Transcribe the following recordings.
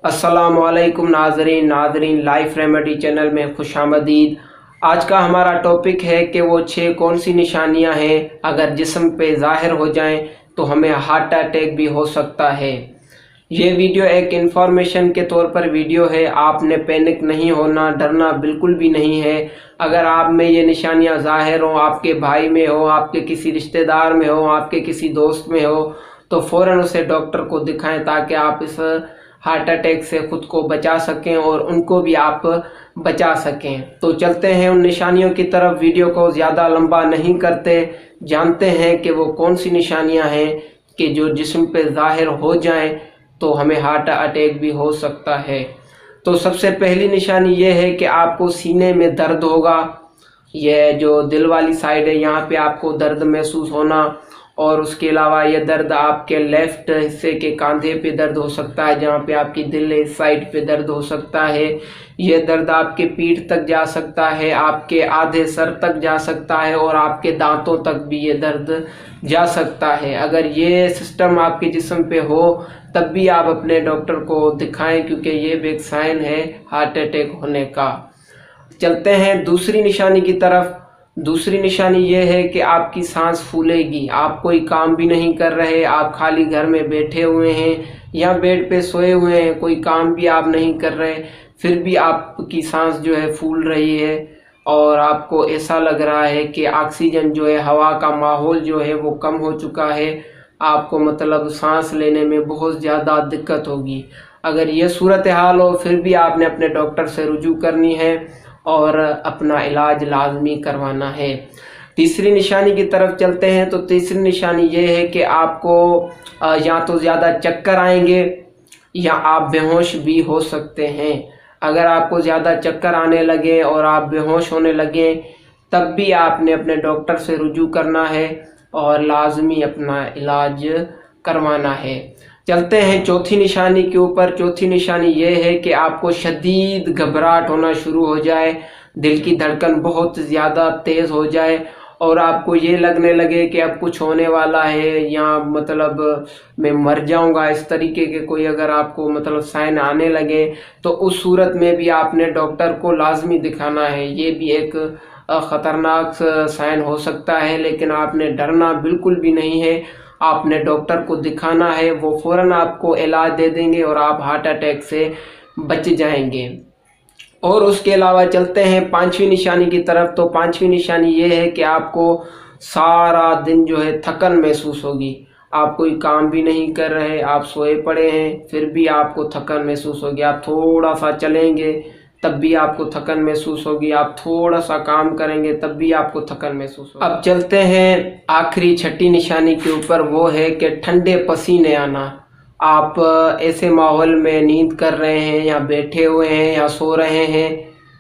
अस्सलामुअलैकुम नाजरीन life remedy channel में खुश आमदीद। आज का हमारा टॉपिक है कि वो 6 कौन सी निशानियां हैं अगर जिस्म पे ज़ाहिर हो जाएं तो हमें हार्ट अटैक भी हो सकता है। ये वीडियो एक इंफॉर्मेशन के तौर पर वीडियो है, आपने पैनिक नहीं होना, डरना बिल्कुल भी नहीं है। अगर आप में ये निशानियां ज़ाहिर हो, आपके भाई में हो, आपके किसी रिश्तेदार में हो, आपके किसी दोस्त में हो, तो फ़ौरन उसे डॉक्टर को दिखाएं ताकि आप इस हार्ट अटैक से ख़ुद को बचा सकें और उनको भी आप बचा सकें। तो चलते हैं उन निशानियों की तरफ, वीडियो को ज़्यादा लंबा नहीं करते, जानते हैं कि वो कौन सी निशानियां हैं कि जो जिस्म पे ज़ाहिर हो जाएं तो हमें हार्ट अटैक भी हो सकता है। तो सबसे पहली निशानी ये है कि आपको सीने में दर्द होगा। यह जो दिल वाली साइड है यहाँ पे आपको दर्द महसूस होना, और उसके अलावा यह दर्द आपके लेफ़्ट हिस्से के कंधे पे दर्द हो सकता है, जहाँ पे आपकी दिल है इस साइड पे दर्द हो सकता है। यह दर्द आपके पीठ तक जा सकता है, आपके आधे सर तक जा सकता है और आपके दांतों तक भी ये दर्द जा सकता है। अगर ये सिस्टम आपके जिस्म पे हो तब भी आप अपने डॉक्टर को दिखाएं, क्योंकि ये भी एक साइन है हार्ट अटैक होने का। चलते हैं दूसरी निशानी की तरफ। दूसरी निशानी ये है कि आपकी सांस फूलेगी। आप कोई काम भी नहीं कर रहे, आप खाली घर में बैठे हुए हैं या बेड पे सोए हुए हैं, कोई काम भी आप नहीं कर रहे, फिर भी आपकी सांस जो है फूल रही है और आपको ऐसा लग रहा है कि ऑक्सीजन जो है, हवा का माहौल जो है वो कम हो चुका है, आपको मतलब सांस लेने में बहुत ज़्यादा दिक्कत होगी। अगर ये सूरत हाल हो फिर भी आपने अपने डॉक्टर से रुजू करनी है और अपना इलाज लाजमी करवाना है। तीसरी निशानी की तरफ चलते हैं। तो तीसरी निशानी ये है कि आपको या तो ज़्यादा चक्कर आएंगे या आप बेहोश भी हो सकते हैं। अगर आपको ज़्यादा चक्कर आने लगे और आप बेहोश होने लगे तब भी आपने अपने डॉक्टर से रुजू करना है और लाजमी अपना इलाज करवाना है। चलते हैं चौथी निशानी के ऊपर। चौथी निशानी ये है कि आपको शदीद घबराहट होना शुरू हो जाए, दिल की धड़कन बहुत ज़्यादा तेज़ हो जाए और आपको ये लगने लगे कि अब कुछ होने वाला है या मतलब मैं मर जाऊंगा, इस तरीके के कोई अगर आपको मतलब साइन आने लगे तो उस सूरत में भी आपने डॉक्टर को लाजमी दिखाना है। ये भी एक ख़तरनाक साइन हो सकता है, लेकिन आपने डरना बिल्कुल भी नहीं है, आपने डॉक्टर को दिखाना है, वो फ़ौरन आपको इलाज दे देंगे और आप हार्ट अटैक से बच जाएंगे। और उसके अलावा चलते हैं पांचवी निशानी की तरफ। तो पांचवी निशानी ये है कि आपको सारा दिन जो है थकन महसूस होगी। आप कोई काम भी नहीं कर रहे, आप सोए पड़े हैं, फिर भी आपको थकन महसूस होगी। आप थोड़ा सा चलेंगे तब भी आपको थकन महसूस होगी, आप थोड़ा सा काम करेंगे तब भी आपको थकन महसूस होगी। अब चलते हैं आखिरी छठी निशानी के ऊपर, वो है कि ठंडे पसीने आना। आप ऐसे माहौल में नींद कर रहे हैं या बैठे हुए हैं या सो रहे हैं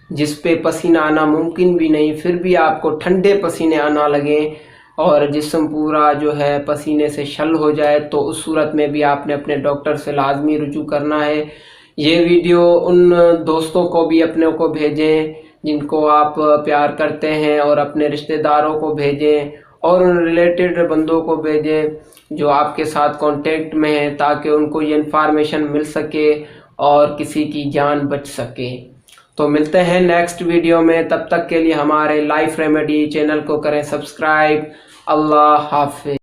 जिस पे पसीना आना मुमकिन भी नहीं, फिर भी आपको ठंडे पसीने आना लगे और जिस्म पूरा जो है पसीने से शल हो जाए, तो उस सूरत में भी आपने अपने डॉक्टर से लाजमी रुजू करना है। ये वीडियो उन दोस्तों को भी अपने को भेजें जिनको आप प्यार करते हैं, और अपने रिश्तेदारों को भेजें और उन रिलेटेड बंदों को भेजें जो आपके साथ कांटेक्ट में हैं, ताकि उनको ये इन्फॉर्मेशन मिल सके और किसी की जान बच सके। तो मिलते हैं नेक्स्ट वीडियो में, तब तक के लिए हमारे लाइफ रेमेडी चैनल को करें सब्सक्राइब। अल्लाह हाफिज़।